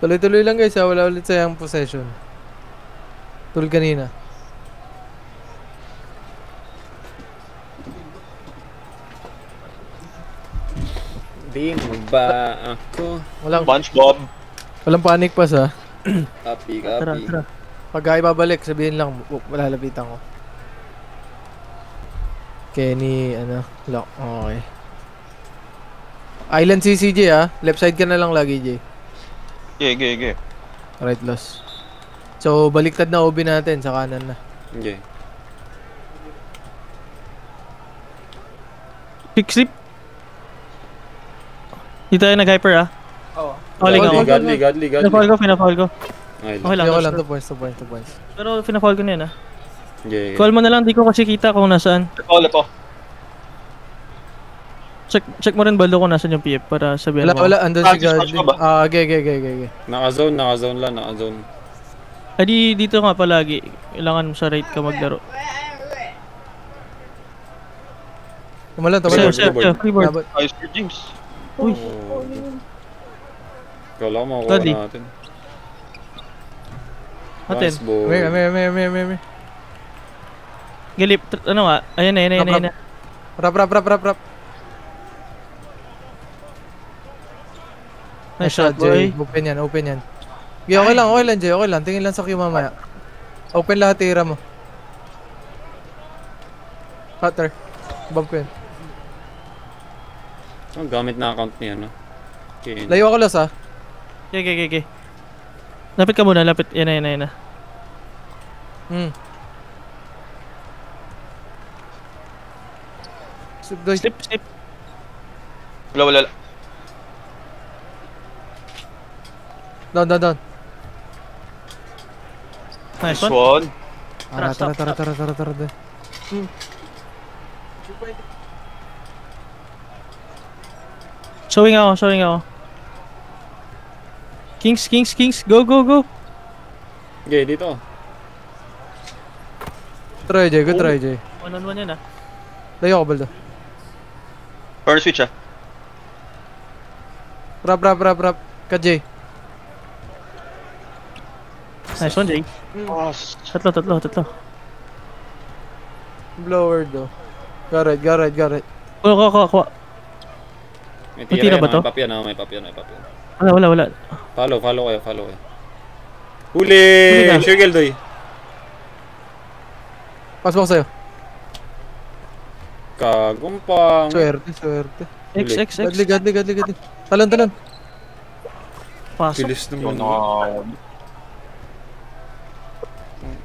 Tuloy-tuloy lang guys, wala ulit sayang possession. Tulad kanina. Di mo ba ako? SpongeBob. Walang panic pa sa. Copy. Tara. Pag ay babalik, sabihin lang, malalapitan ko. Kenny, lock. Okay. Island CCJ left side ka na lang lagi, Jay. Okay. Right loss. So, baliktad na OB natin, sa kanan na. Okay. Quick slip. Dito tayo nag-hyper Oo. Calling ako. Godly. Pinafall ko. Okay Okay lang. Ako lang, 2 points. Pero pinafall ko na yan Okay. Call mo na lang, di ko kasi kita kung nasaan. Ito. Check mo rin baldo kung nasaan yung PF para sabihin mo. Wala, andun si Francis, God. Okay. Naka-zone lang. Adi dito nga palagi. Kailangan mo sa right ka maglaro. Tumalan. Freeboard. Ayos for James. Uy. Kala ko makukuha Godly. natin. Atin. Nice ball. May. Gilip. Ano nga? Ayan na. Rap. Nice shot, boy. Open yan. Okay lang, Jay. Okay lang. Tingin lang sa Q mamaya. Open lahat, tira mo. Cutter. Bomb ko yun. Ang gamit na account niya, no? Okay. Layo ako las, Okay. Lapit ka muna, lapit. Yan na. Slip. Wala. Down. Nice This one. one. Tara. Showing ako. Kings. Go. Okay, dito. Good try, Jay. 1-on-1 yan Layo ako, Baldo. Burn switch Rap. Ka, Jay. Nice one, Jay. Tatlo. Blower, do. Got it. Kuha. May tira ba to? May papyan. Wala. Follow kayo. Huli! Shugel, doy. Pass mo ko sa'yo. Kagumpang. Swerte. X. Gadli. Talon. Pasok. Bilis naman. yun.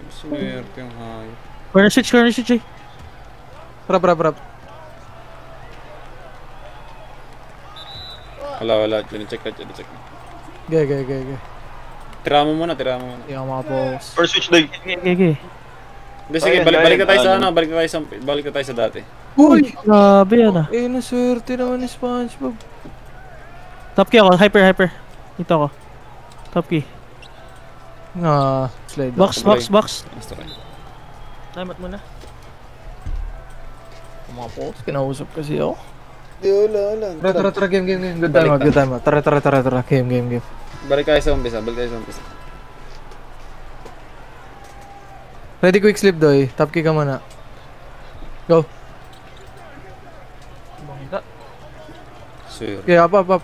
Swerte yung hayop. Corner switch, Jay. Rap. Wala. Check. Gay. Tira mo muna. Hindi ako makapokus. First switch doy. Okay. Hindi, sige, balik na tayo sa balik na tayo sa dati. Uy! Grabe yan naswerte naman ni SpongeBob. Top key ako, hyper. Dito ako. Top key. Slide. Box. Basta kayo. Salamat muna. Makapokus, kinausap kasi ako. Di, wala. Tara, game. Good time. Tara, game. Balik tayo sa umpisa. Ready, quick slip, doy. Top kick ka muna. Go. Sure. Okay, up.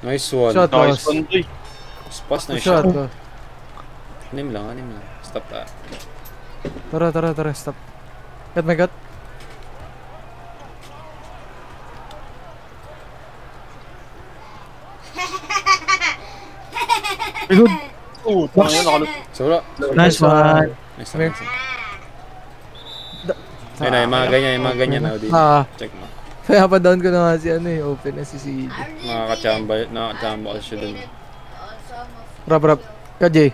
Nice one. Shot, Nice boss. one doy. Pass na yung Shot, shot. go. Anim lang. Stop that. Tara, stop. Got my gut. Very good. Sura. Nice one. Nice one. Ayun na, yung mga ganyan na dito. Check mo. Kaya pa down ko na nga si open na si CJ. Nakakachamba kasi siya dun. Rap. Ka, Jay.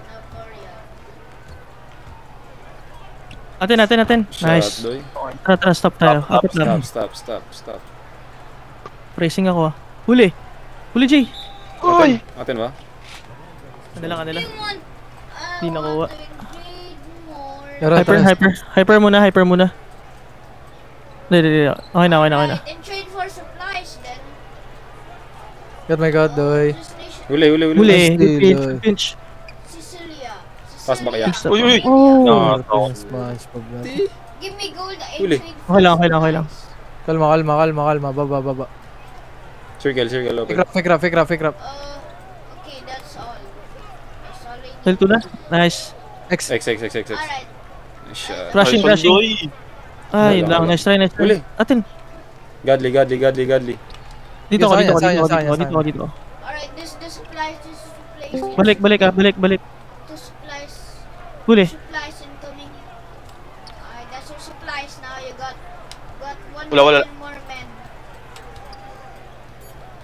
Atin. Nice. Shot, doy. Tara, stop tayo. Akit lang. Stop. Pressing ako Huli, Jay. Atin ba? Kanila. Di nakuha. Tara. Hyper muna. Hindi. Okay na. And trade for supplies. then God my god, doy. this nation, Huli. Huli. Steal, Pinch. Pinch. Sicilia. Pass ba kaya? Sicilia. Uy, uy. Oh. Smash, pag Give me gold. I Huli. trade Okay lang, okay lang, okay lang. Kalma. Baba. Circle, open. Fake rap. Okay, that's all. That's all I need. Heal ko na. Nice. X. X. Alright. Shot. Flashing. Nice one, Doy. Yun lang. Nice try. Huli. Atin. Godly. Dito ko. Sayang. Alright, this supplies. Balik. The supplies. Huli. Supplies incoming. Alright, that's your supplies now. You got one Wala. million more men.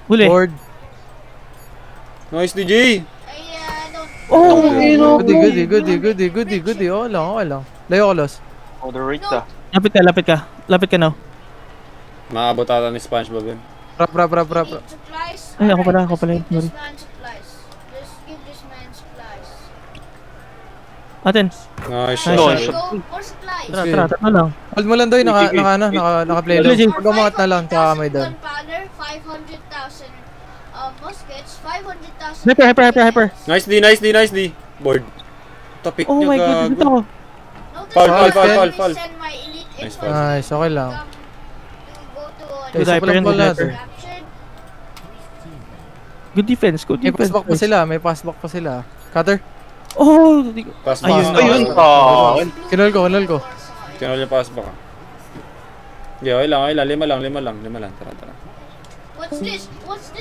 Huli. Board. Nice, DJ. Don't. Oh, Goody. Okay lang. Layo ko, Los. Moderate No. ah. Lapit ka now. Maabot ata ni SpongeBob yun. Rap. Need supplies. Ay, ako pala, Alright, sorry. Give this man supplies. Just give this man supplies. Atin. Nice Nice shot. shot. Go for supplies. Tara, tatlo lang. Hold mo lang, doy. Naka-play lang. Legend. Pag umangat na lang, tsaka may down. Gunpowder, 500,000 muskets, 500,000. Hyper. Nice D. Board. Topic Oh niya my god, gago. dito ako. No, Foul. Send my elite Nice, infantry Nice, okay lang. Go to Okay, Good so hyper palang yun, ball good natin. captured. Good defense. May passback pa sila. Cutter. Oh, di ko. Pass Ayun, back. Ayun. Kinol ko. Tinol niya pass back. Okay, okay lang. Lima lang. Tara. What's this?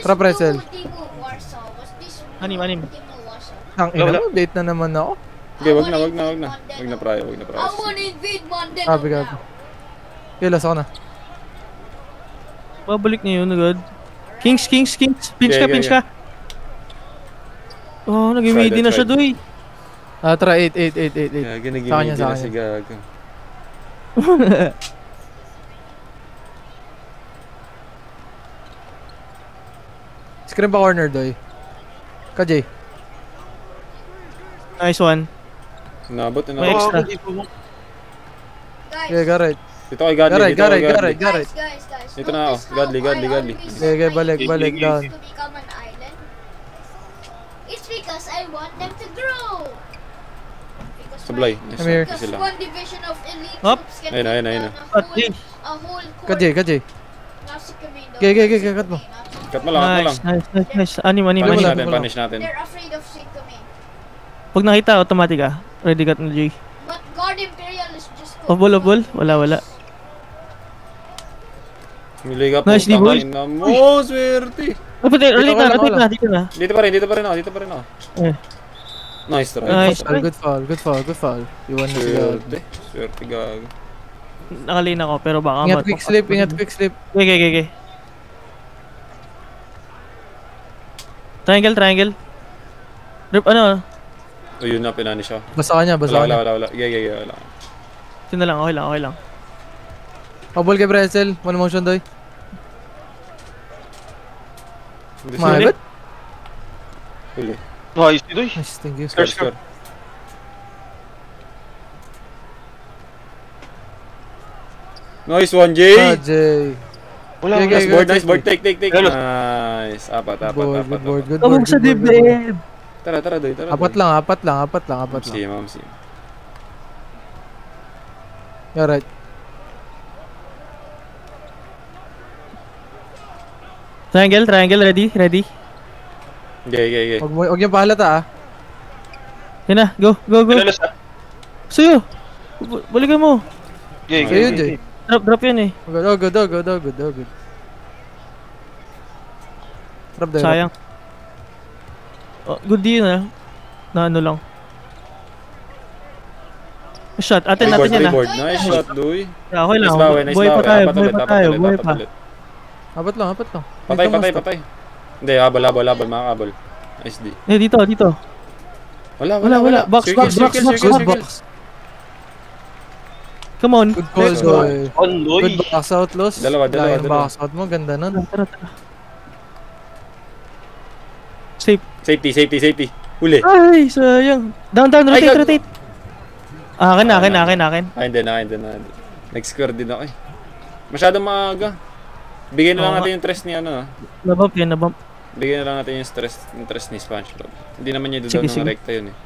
Tara, pretzel. Timo Warsaw. What's this? Anim. Timo Warsaw. Ang ina, update na naman ako. Okay, wag na. Wag na pry. I wanna invade Monden Gabi. now. Los ako na. Babalik niya yun agad. Kings. Pinch Yeah. ka. Oh, nag-immedi na siya, doy. Tara, 8. Ginigimig Sa kanya. na si Gago. Screen pa corner, doy. Ka-J. Nice one. Nabot na. May extra. Guys, Okay, Garrett. Dito kay Godly. Garrett. guys. Dito na ako. Godly. Okay, balik down. To become an island. It's because I want them to grow. Because Sablay. Come here. Because Sila. one division of elite Up. troops can Ayun na. take down a whole Ka-J. classic commando. Okay, cut mo. Cut mo lang. Nice. Anim. Punish natin. They're afraid of Syncoming. Pag nakita, automatic ah. Ready cut na, Jay. But God Imperial is just Obol. Wala. Miliga po. Nice, D-boy. Tangin na mo. Swerte. Ready wala. na. Dito na. Dito pa rin ako. Eh. Nice try. Nice. Good foul. Iwan na si Gago. Swerte Gago. Nakalina ako, pero baka Ingat quick slip. Okay. Triangle. Rip, ano? Ayun na, pinani siya. Basta kanya. Wala. Wala. Ito na lang, okay lang. Habol kay Pretzel. One motion, doy. Hindi My siya. bad. Huli. Nice, Doy. Nice, thank you. Score. Nice one, Jay. Ka-J. Wala. Okay, Nice board. Take. Hello. Nice. Apat. Good board. Tabog sa dibdib. Tara, Doy. Apat lang. Mamsi. Alright. Triangle, ready. Okay. Huwag yung pahalata, ah. Yan na, go. Pinalas ah. Sa'yo. Balikan mo. Sa'yo yun, Jay. Drop yan eh. Good. Drop there. Sayang. Oh, good deal na. Na ano lang. Shot, atin yan ah. Board. Nice shot, Doy. Yeah, okay lang. Nice Buhay pa bawi. tayo, buhay pa. Apat lang. Patay. Hindi, habol, makakabol. Nice D. Eh, dito. Wala. Box. Come on. Good call, Let's go. Doy. Doy. Good box out, Los. Dalawa. Lion box out mo, ganda nun. Tara. Safe. Safety. Huli. Ay, sayang. Down, Ay, rotate. Akin. Hindi na. Nag-score din ako eh. Masyadong maaga. Bigyan na lang Oo natin yung stress ni ano. Nabump yan, nabump. Bigyan na lang natin yung stress ni SpongeBob. Hindi naman niya Sige, doon sige. ng rekta yun eh.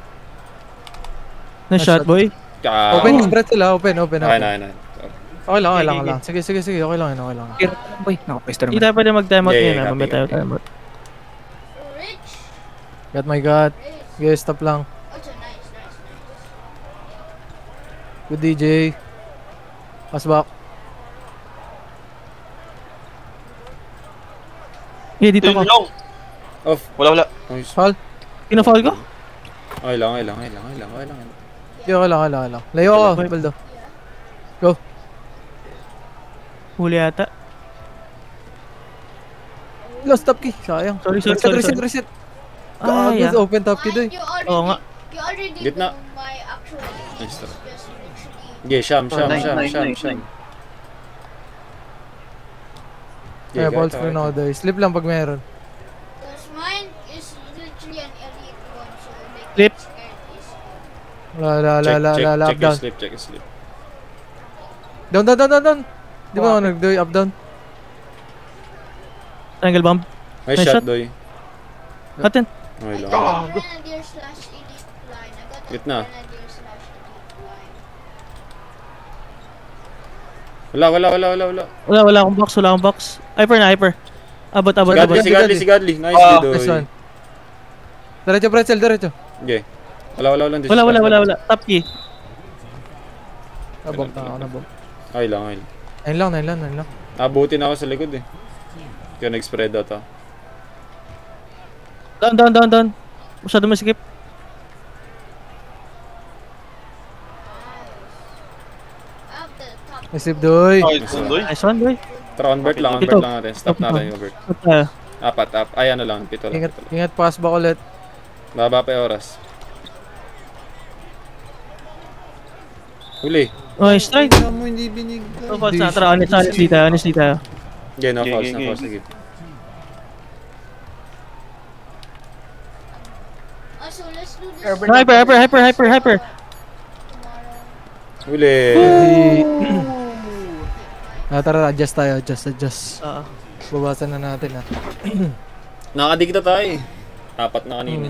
Nice shot, boy. Open yung spread sila, open. Okay Okay na, okay na. Okay lang, Okay, okay lang. Sige, okay lang. Boy, nakapwesto Hindi naman. tayo pwede mag-timeout Yeah, ngayon, yeah, mamaya tayo copy. timeout. Rich. God my God. Rich. Okay, stop lang. Also nice. Good DJ. Pass back. Yeah, dito Ito ko. yung long. Off. Wala. Nice. Foul. Pina-foul ko? Okay lang. Okay lang. Layo ako, Baldo. Go. Huli ata. Lost top key. Sayang. Sorry. Reset. Ah, Gago, yeah. open top key doy. Oo nga. You already Gitna. know my actual age. Nice try. Just literally. Okay, Sham. Nine. Kaya balls for now doy. Slip lang pag meron. Because mine is literally an elite one, so they Flip. get scared easily. La, up down. Check your slip. Down. Di ba ako nag-doy, up down? Triangle bomb. Nice Nice shot, shot. Doy. Atin. Okay lang. Grenadier slash elite line. I got a Gitna. Grenadier slash elite line. Wala. Wala akong box. Hyper na, hyper. Abot. Si Godly. Nice, Doy. Nice one. Diretso, pretzel. Okay. Wala. Wala. Top key. Nabog na ako, nabog. Okay lang. Ayun lang. Abutin ako sa likod eh. Kaya nag-spread out ako. Down. Masyado masikip. Up the top. Isip doy. Nice one, doy. Nice one, boy. Tara, convert lang Ito. natin. Stop natin yung convert. Abot tayo. Apat. Ay, ano lang. Pito lang. Ingat pass back ulit. Baba pa yung oras. Huli. Nice try. mo hindi binig. No falls na. Tara, honestly tayo. Okay, no Okay, falls. okay. Sige. So let's do this Urban Hyper. tomorrow. Huli. Tara, adjust tayo. Oo. Babasan na natin Nakadikita tayo eh. Apat na kanina.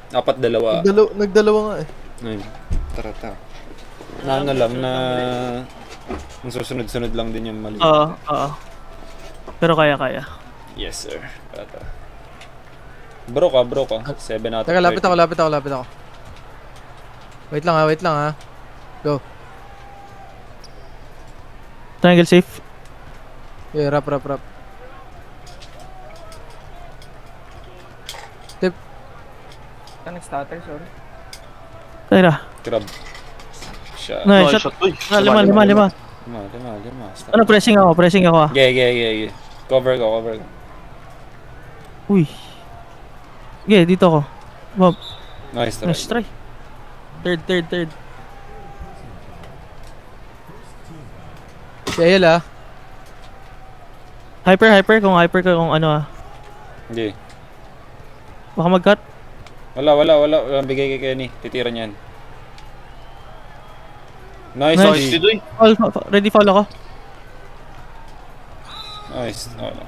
Apat, dalawa. Nagdalawa nga eh. Ayun. Tara. Na ano lang na... Susunod-sunod lang din yung mali. Oo. Pero kaya. Yes, sir. Tara. Bro ka. 7 out of 30. Teka, lapit ako. Wait lang ha. Go. Triangle safe. Yeah, rap. Tip. Nag-stutter, sorry. Tara. Grab. Shot. Nice Nice shot. shot, doy. Lima. Lima. Stop. Ano, pressing ako. Yeah. Cover ko. Uy. Okay, dito ako. Bob. Nice try. Nice try. Third. Kaya la. Hyper kung ano. Hindi. Baka mag-cut. Wala. Walang bigay kay Kenny. Titira niyan. Nice. Nice. Nice, doy. Ready foul ako. Nice. Wala.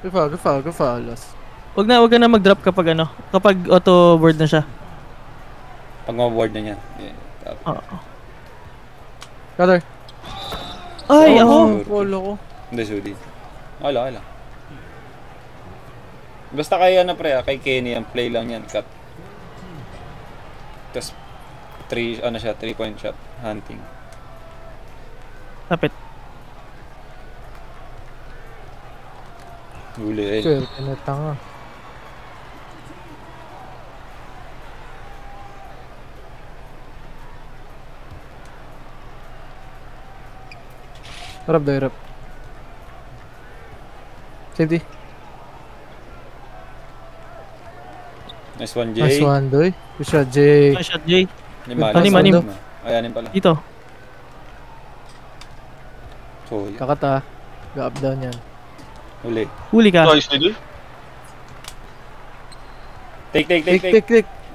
Go foul. Wag na mag-drop kapag auto board na siya. Pag ma-board na niya. Yeah. Oo. Cutter. Ay, ako. Polo ko. Hindi, Sudi. Wala. Basta kay kay Kenny, ang play lang yan, cut. Tapos, 3-point shot, hunting. Lapit. Huli, eh. Sure, tanga. Rap. Safety. Nice one, Jay. Nice one, doy. Good shot, Jay. Nice shot, Jay. Anim. Anim. Anim pala. Dito. So, Kakata. Go up down yan. Huli ka. Nice, doy. Take.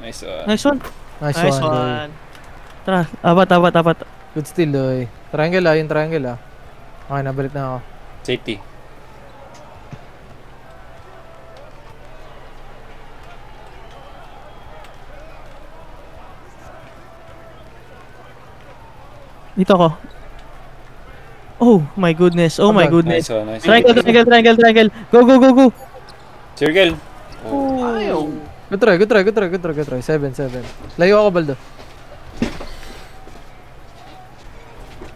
Nice one. Nice one. Nice one, doy. Tara, apat. Good steal, doy. Triangle yung triangle. Okay, nabalik na ako. Safety. Dito ako. Oh my goodness. Oh my goodness. Nice one, nice. Triangle. Go. Circle. Oh. Ayaw. Good try. 7. Layo ako, Baldo.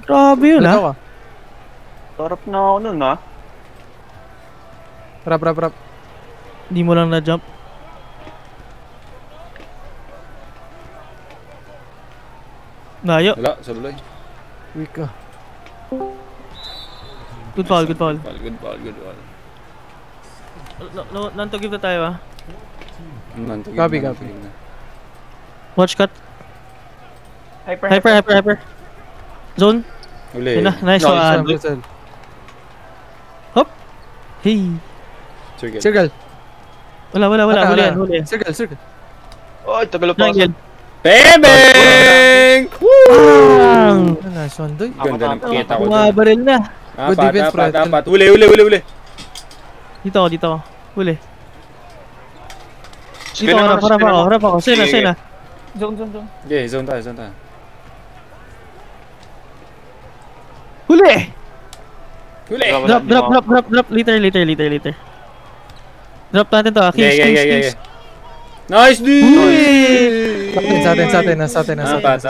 Grabe yun, Layo ha? ka. Sarap na ako nun, ha? Rap. Hindi mo lang na-jump. Layo. Wala, sablay. Weak ka. Good foul. Good ball. None to give na tayo, ha? Copy. Watch cut. Hyper. Hyper. Zone. Uli. Yun na. Nice No, one. Whistle. Hop. Hey. Circle. Circle. Wala. Huli yan. Circle. Ay, tagal pa. Triangle. Bang! Bang! Nice one, Doy. Ganda ng kita ko dyan. Bumabaril na. Good defense, Fred. Dapat. Uli. Dito ako. Huli. Dito Spin ako, harap ako. Sena. Zone. Okay, zone tayo. Huli! Huli! Drop. Later. Drop natin to, Kings. Nice, dude! Sa atin. Apat,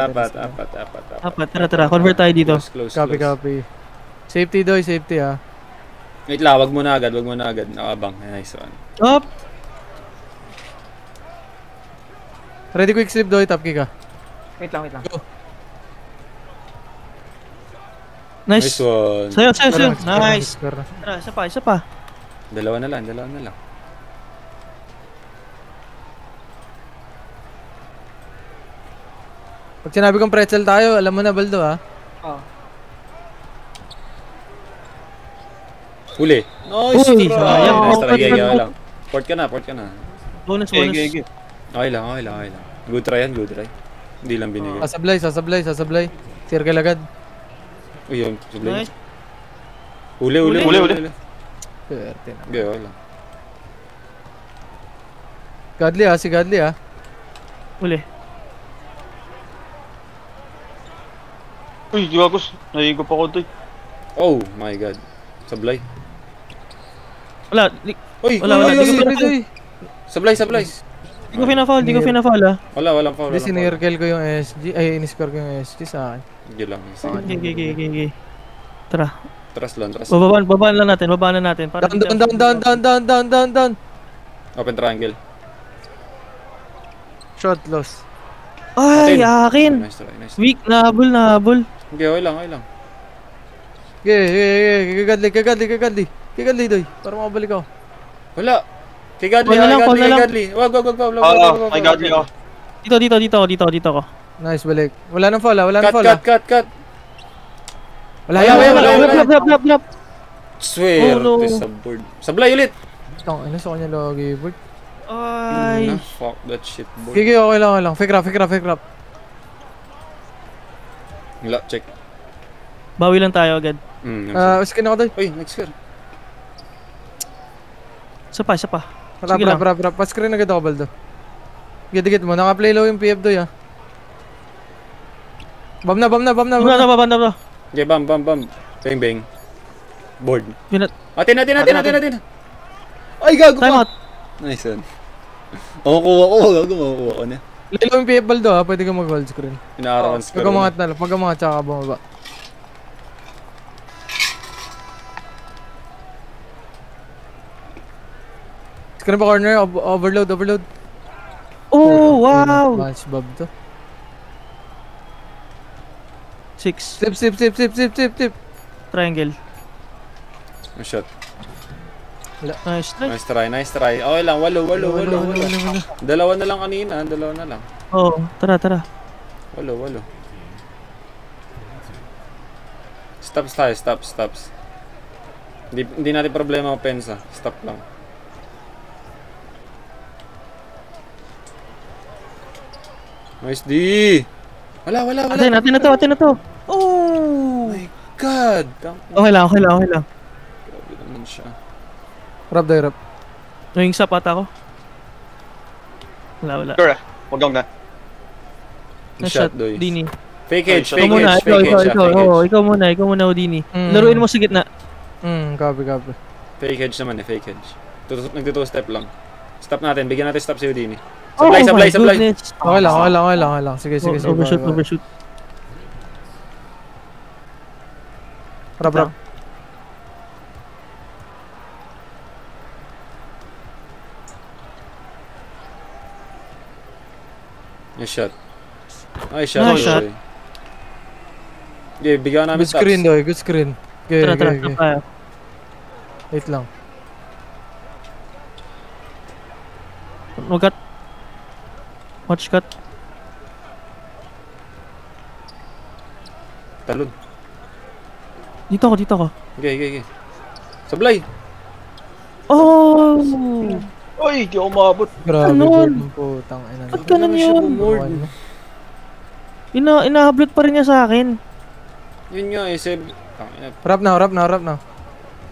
tara. Convert tayo dito. Close. Copy. Safety, Doy. Safety, ha. Wait lang, wag mo na agad. Nakabang. Nice one. Up! Ready quick slip, Doy. Top kick, ha. Wait lang. Nice Nice. one. Sayo. Nice. Square na. Tara, isa pa. Dalawa na lang. Pag sinabi kong pretzel tayo, alam mo na, Baldo, ha. Oh. Huli. Nice Uy, try. sayang. Nice try. Gaya lang. Port ka na. Bonus. Okay lang. Good try. Hindi lang binigay. Sasablay. Circle agad. Uy, yun. Sablay. Nice. Huli. Swerte na. Gaya lang. Godly, ha. Si Godly, ha. Huli. Uy, gagos. Nahigop ako, Doy. Oh my god. Sablay. Wala. Uy, Wala. Doy. Sablay. Di ko pina-foul, ha? Walang foul. Hindi, sinirkel ko yung SG. Ay, in-score ko yung SG sa akin. Sige lang. Okay. Tara. Trust lang. Babaan lang natin. Para Down. Open triangle. Shot loss. Ay, akin! Nice try. Weak, nahabol. Okay, okay lang. Kay Godly, Doy. Para makabalik ako. Wala. Kay Godly. Call na lang. Wag. May Godly ako. Dito ako. Nice, balik. Wala nang foul, ha. Wala nang foul, ha. Cut. Wala. Drop. Swerte Oh, no. sa board. Sablay ulit. Tang ina sa kanya lagi, boy. Ay. Fuck that shit, board. Okay lang. Fake rap. Wala, check. Bawi lang tayo agad. Skin ako, Doy. Uy, next square. Isa pa. Sige lang. Rap. Pa-screen agad ako, Baldo. Gidikit mo. Naka-play low yung PF, Doy, ha. Bam na. Banda. Okay, bam. Bang. Board. Pinat. Atin. Ay, gago Time pa. out. Nice one. Makukuha ko na. Play low yung PF, Baldo, ha. Pwede ka mag-hold screen. Inaarawan square. Pag-umangat na lang. Pag-umangat, tsaka ka bumaba. Screen pa corner. Overload. Oh, wow. Match Bob to. 6. Sip. Triangle. Oh, shot. Nice. Nice try. Okay lang, walo. Dalawa na lang kanina, Oh, tara. Walo. Stops. Hindi natin problema ang pensa. Stop lang. Nice D! Wala. Atin na to. Oh! My God! Okay lang. Saan siya? Rap die, rap. Yung sa pata ko. Wala. Sure, wag lang na. Nice Shot, shot, Doy. Dini. Fake hedge, Ikaw Ikaw fake muna, hedge, ikaw, fake hedge, ikaw, fake oo, hedge. ikaw muna, Udini. Mm. Laruin mo sa gitna. Copy, copy. Fake hedge naman eh, fake hedge. Nagto-2 step lang. Stop natin, bigyan natin stop si Udini. Oh Supply, my supply, supply. goodness. Okay lang. Sige. Overshoot, bye. overshoot. Rap. Nice shot. Nice shot. Nice shot. Doy. Okay, bigyan namin Good stops. screen, Doy. Good screen. Okay. Tara. Wait lang. Mag-cut. Watch cut. Talon. Dito ako. Okay. Supply. Oh! Oy, di ako maabot. Grabe, Ganon. board ng putang ina. Ba't ganun yun? Ano? Inahablat pa rin niya sa akin. Yun nga eh, 7. Rap now.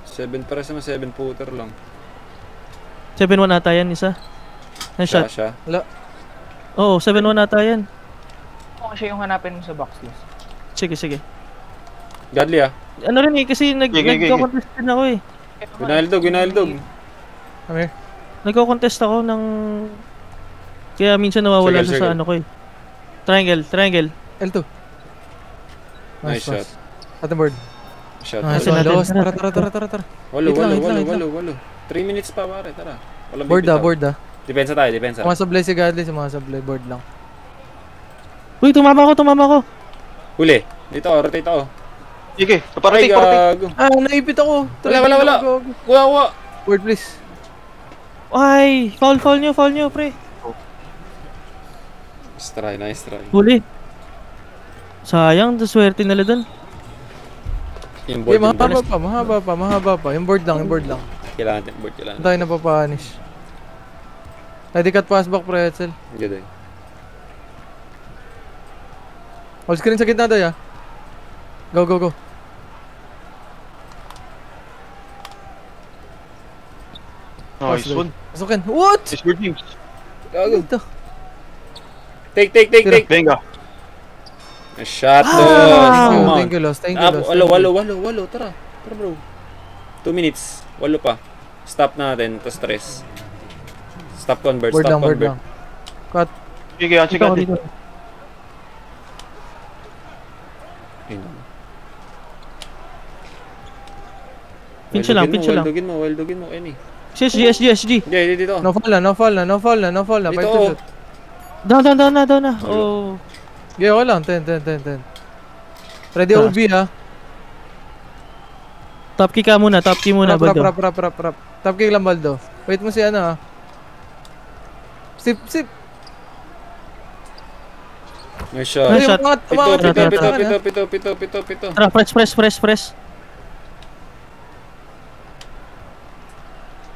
7 para sa 7 footer lang. 7-1 ata yan, isa. Nice shot. Siya. Oo, 7-1 ata yan. Kung siya yung hanapin mo sa box list. Sige. Godly ah. Ano rin eh, kasi Gigi. nagko-contest din ako eh. Ginaldog. Come here. Nagko-contest ako ng... Kaya minsan nawawala Circle, siya sa circle. ano ko eh. Triangle. L2. Nice shot. Ating board. Shot. Nice Natin, one. natin. Los. Tara. Walo. Wait lang. 3 minutes pa pare, tara. Walang Board bibitaw. ah. Depensa tayo, depensa. Sumasablay si Godly, sumasablay. Board lang. Uy, tumama ko. Huli. Dito, rotate ako. Sige, Ay, kaparating. gago. Naipit ako. Wala. Go. Kuha. Board please. Ay, foul nyo, pre. Nice try. Huli. Sayang, swerte nila dun. Yung Okay, board, yung board. mahaba pa. Yung board lang. Kailangan natin board, Ang tayo napapanish. Ready cut pass back pretzel. Good eh. All screen sa gitna tayo. Go. Nice one. Pasukin. What? Nice board games. Gago. Ito. Take. Venga. Nice shot, Thank you, Los. Walo. Tara, bro. 2 minutes. Walo pa. Stop natin, to stress. Stop convert. Board lang. Cut. Sige, check Dito ako natin. dito. Pinch lang. Wildogin mo, any. SG. Okay, dito. No fall na. Dito, Fight to oh. shoot. Down na. Oh. Okay, okay lang. 10. Ready Ah. OB ha. Top kick ka muna, Rap. Baldo. Top kick lang Baldo. Wait mo si ano ha. Sip. Nice shot. Nice shot. Pito. Tara, press.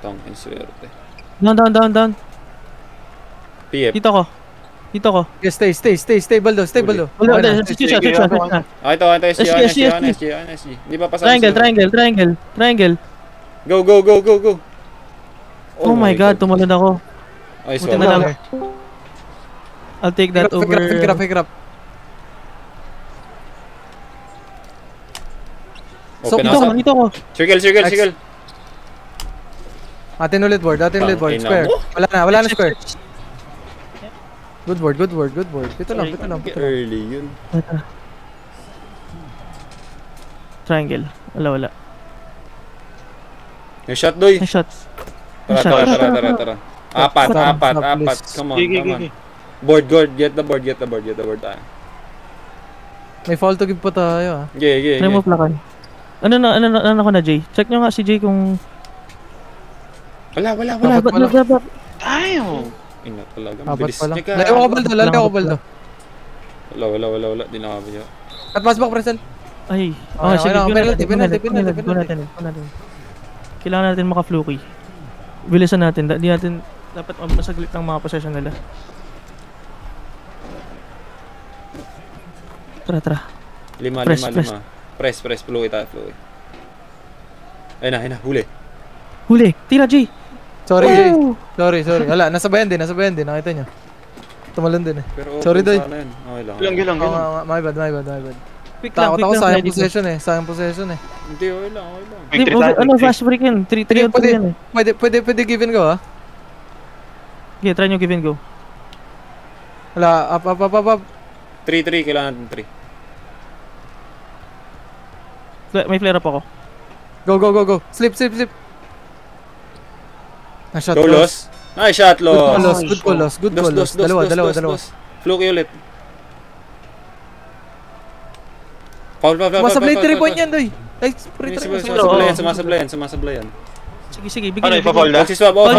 Tong, inswerte. Down. PF. Dito ko. Okay, stay Baldo. Baldo. Wala, Okay na. shot. Ito, SG. Hindi pa pasang Triangle. Go. Oh my god, tumalon ako. Nice Buti one. na lang. I'll take that over. Fake rap. So, Open Dito up. ko. Circle. Atin ulit board. Tangina Square. mo. Wala na square. Good board. Dito lang. Early yun. Triangle. Wala. Yung shot, Doy. Nice shot. Tara. Apat. please. Come on. Sige. Board. Get the board tayo. May fall to give pa tayo ha. Okay. Try mo plakan. Ano ko na, Jay? Check nyo nga si Jay kung... Wala. Wala. Damn. Ina talaga. Apat Mabilis pa lang. niya ka. Lalayo ko Baldo. Wala. Di nakabaya. At pass back pretzel. Ay. Okay, Sige, okay, go natin. penalty. Kailangan natin maka-fluky. Bilisan natin. Di natin... Dapat masaglit ng mga possession nila. Tara. 5. Press. Press, fluid tayo. Ayun na, huli. Huli. Tira, Jay. Sorry, Jay. Oh! Sorry. Wala, nasabayan din. Nakita nyo. Tumalon din eh. Pero Sorry, open Doy. sana yun. Okay lang. Gilang. Oo nga, my bad. Quick lang, Takot quick ako, lang. sayang ready ko. possession eh. Sayang possession eh. Hindi, okay lang. Victory Hindi, tayo, ano, victory. fast break yun. 3 on 2 yan eh. Pwede give and go ah. Okay, try nyo give and go. Wala, up. 3-3, kailangan natin 3. May flare up ako. Go. Slip. Shot Go, loss. loss. Nice shot, loss. Good call loss. Dalawa. Dos. Fluky ulit. Foul. Masablay 3 point yan, Doy. Ay, free try. Sumasablayan. Sige, Ano, bigyan. ipa-foul na? Wag si swab, Foul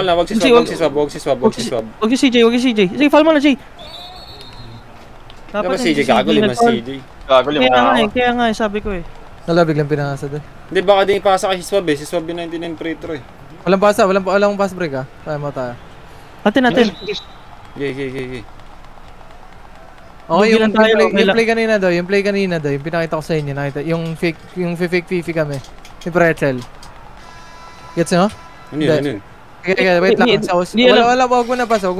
na. Wag si swab. Huwag si CJ. Sige, foul mo na, Jay. Dapat CJ, gago lima CJ. Gago, lima na ako. Kaya nga, sabi ko eh. Wala, biglang pinangasa doon. Hindi, baka di ipasa kay si swab eh. Si swab yung 99 free throw eh. Walang pass break ah. Tayo. Atin. Okay. Okay, Lugi lang tayo, okay yung lang. play kanina doy, yung pinakita ko sa inyo, nakita, yung fake fifi kami. Yung pretzel. Gets nyo? Ano yun? Okay, wait lang. Di alam. Wala, wag mo na pasa.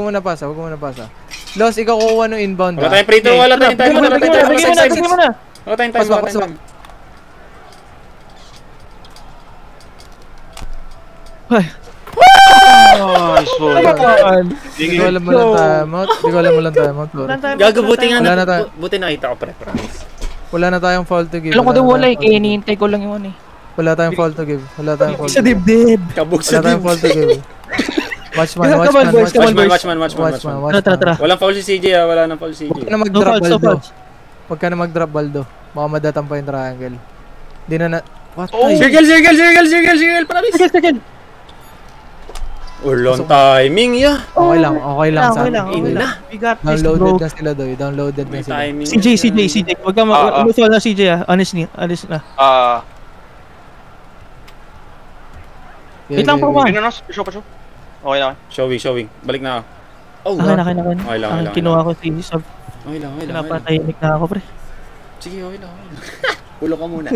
Loss, ikaw kukuha nung inbound Wala ah. tayong free throw, wala tayong time. Bigyan mo na. Wala tayong time. Ay, Nice one. Hindi ko alam mo lang timeout. Sorry. Gago, buti nga Wala na tayo. buti nakita ko promise. Wala na tayong foul to give. Alam ko daw wala eh, kaya hinihintay ko lang yung ano eh. Wala tayong foul to give. sa dibdib. Kabog Wala tayong foul to give. Watchman. Tara. Walang foul si CJ ah, wala nang foul si Huwag ka CJ. na mag-drop, No Baldo. fouls. Huwag ka na mag-drop, Baldo. Baka madatan pa yung triangle. Di na. What? Oh! Ay, Circle, promise. Sige. Ulong timing ya. Okay lang. Okay lang. Ina. We got this, Downloaded bro. na sila, Doy. Downloaded na May sila. timing. CJ. Huwag ka mag-foul na CJ ah. Honest na. Wait lang po ba? Ano na? Show. Okay na. Showing. Balik na ako. Oh, Okay na. Okay lang. Ang kinuha ko si Sab. Okay lang. Pinapatahimik na ako, pre. Sige, okay lang. Ulo ka muna.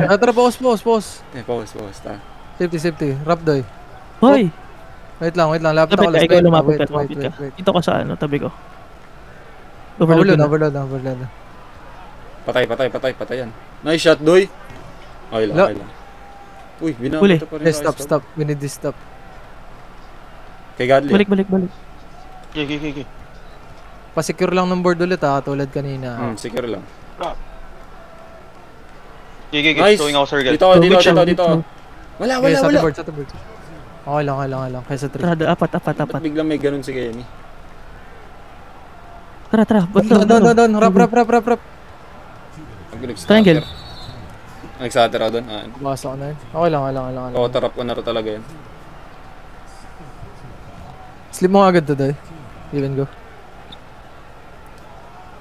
Tara, pause. Pause. Ta. Safety. Rap, Doy. Hoy! Wait lang. Lapit ako. Lapit ka, ikaw lumapit ka. Wait. Dito ka sa tabi ko. Overload. Patay yan. Nice shot, Doy. Okay lang. Uy, Huli. binabata pa rin. Yes, stop. We need this stop. Kay Godly. Balik. Okay. Pasecure lang ng board ulit ha, tulad kanina. Secure lang. Okay. Nice. Throwing ako circle. Dito. Wala. Sa board. Okay lang. Kaysa 3. Tara, apat. Ba't biglang may ganun si Kenny? Tara. Down. Rap. Triangle. Nag-stutter ako doon. Basa ko na yun. Okay lang. Oo, tarap ko na rin talaga yan. Slip mo agad to, Doy. Even go.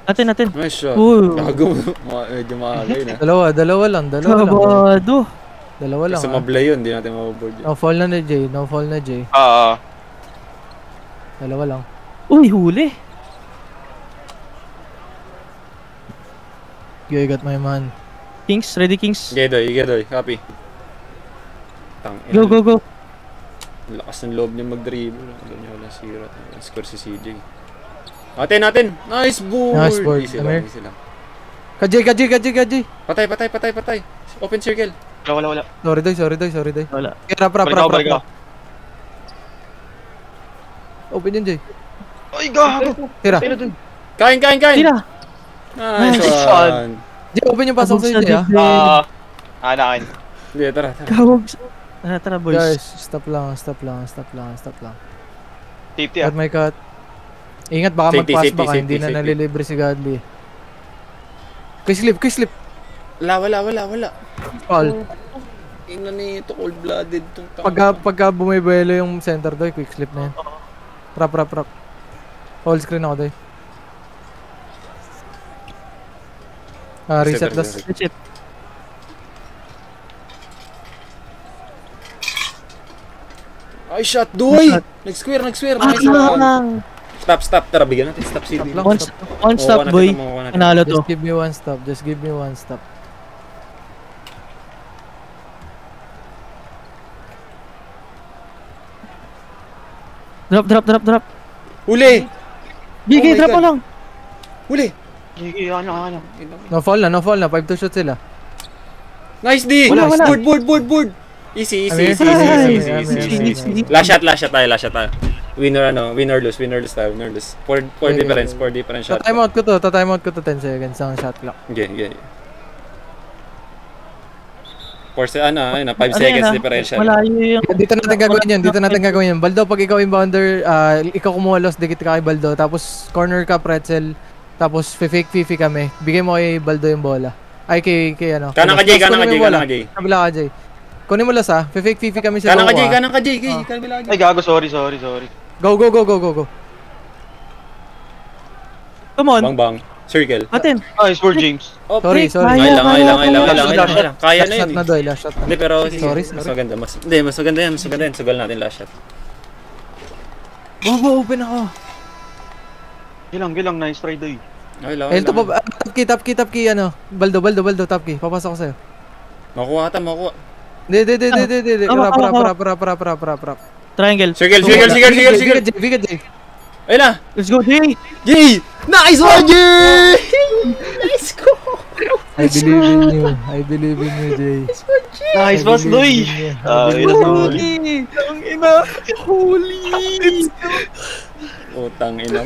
Atin. Nice shot. Ooh. Gago. Medyo maaga yun Dalawa lang. Kabado. Dalawa lang. Kasi mablay yun, hindi natin maboboard yun. No fall na Jay. Dalawa lang. Uy, huli. You got my man. Kings, ready Kings. Gedoy. Copy. Go. Lakas ng loob niya mag-dribble. Alam niya wala sira. Score si CJ. Atin. Nice board. Easy lang. Kajay. Patay. Open circle. Wala. Sorry, Doy. Wala. Rap. Balik ako. Open yun, Jay. Ay, gago. Tira. Kain. Tira. Nice one. Jay, open yung pasok sa inyo, Kabog ha? Nakain. Hindi, tara. Kawag. Tara, boys. Guys, stop lang. Safety Cut my cut. Ingat, baka mag-pass baka hindi na safety. nalilibre si Godly. Quick slip. Wala. Foul. Ina nito, cold-blooded tong tao. Pagka bumibuelo yung center, Doy, quick slip na yan. Rap. Whole screen ako, Doy. Reset das. That's it. Ay, shot, Doy! Nag-square. Nice one. Stop. Tara, bigyan natin. Stop CD. lang. One stop, boy. Panalo to. Just give me one stop. Drop. Huli! GG, Oh my drop God. mo lang. Huli! Gigi, ano. No fall na. 5 to shoot sila. Nice D! Wala. Board! Easy. Amir. Last shot tayo. Winner tayo. 4 difference shot. Ta-timeout ko to 10 seconds ang shot clock. Okay. 5 seconds differential. Malayo yung... Dito natin gagawin yan. Baldo, pag ikaw inbounder, ikaw kumuha loss, dikit ka kay Baldo. Tapos corner ka, pretzel. Tapos fake Fifi kami. Bigay mo kay Baldo yung bola. Ay, kay ano. Kanan ka, Jay. Kabila ka, Jay. Kunin mo loss, ha. Fake Fifi kami sa Kanan bawah. ka, Jay. Kabila ka, Ay, gago, sorry. Go. Come on. Bang. Circle. Atin. Nice for James. Sorry. Kaya. Kaya na Last shot yun. na, Doy. Last shot na. Hindi, pero Sorry. mas maganda. Mas maganda yan. Sugal natin last shot. Bobo, open ako. Gilang, nice try, Doy. Okay lang. Ito pa, top key, ano. Baldo, top key. Papasok ko sa'yo. Makuha. Hindi. Rap. Triangle. Circle. Vika, Jay. Ayun na. Let's go, Jay. Jay! Nice one, Jay! Let's go! I believe in you, Jay. Nice pass, Doy. Holy! Utang ina.